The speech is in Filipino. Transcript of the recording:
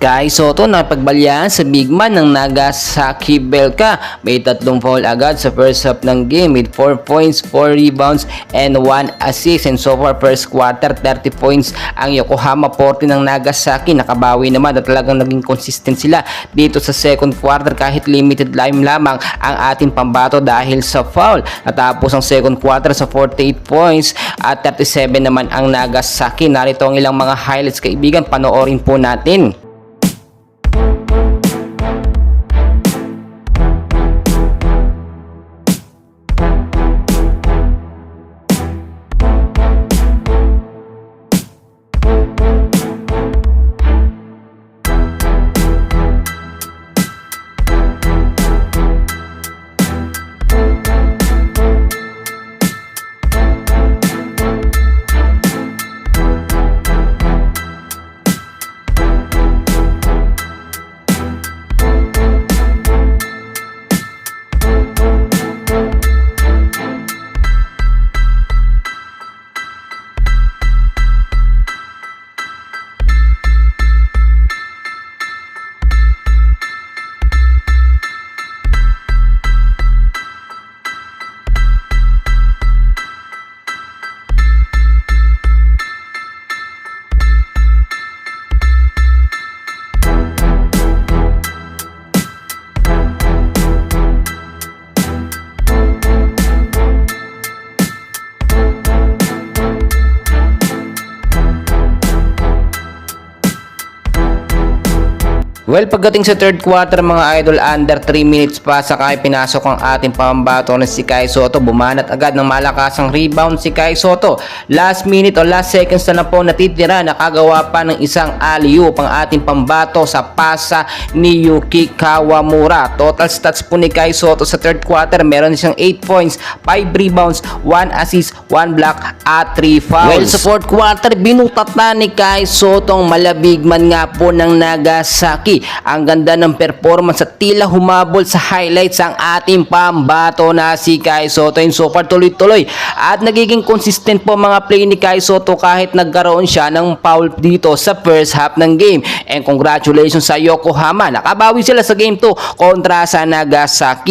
Kai Sotto na pagbalyaan sa big man ng Nagasaki Belka. May 3 foul agad sa first half ng game with 4 points, 4 rebounds, and 1 assist. And so far first quarter 30 points ang Yokohama 40 ng Nagasaki. Nakabawi naman at talagang naging consistent sila dito sa second quarter kahit limited time lamang ang ating pambato dahil sa foul. Natapos ang second quarter sa 48 points at 37 naman ang Nagasaki. Narito ang ilang mga highlights kaibigan, panoorin po natin. Well, pagdating sa third quarter mga idol, under 3 minutes pa saka pinasok ang ating pambato na si Kai Sotto. Bumanat agad ng malakasang rebound si Kai Sotto. Last minute o last seconds na po natitira, nakagawa pa ng isang alley-oop ang ating pambato sa pasa ni Yuki Kawamura. Total stats po ni Kai Sotto sa third quarter, meron siyang 8 points, 5 rebounds, 1 assist, 1 block at 3 fouls. Well, sa fourth quarter, binutat na ni Kai Sotto ang malabig man nga po ng Nagasaki. Ang ganda ng performance at tila humabol sa highlights ang ating pambato na si Kai Sotto. And so far tuloy-tuloy at nagiging consistent po mga play ni Kai Sotto kahit nagkaroon siya ng foul dito sa first half ng game. And congratulations sa Yokohama, nakabawi sila sa game 2 kontra sa Nagasaki.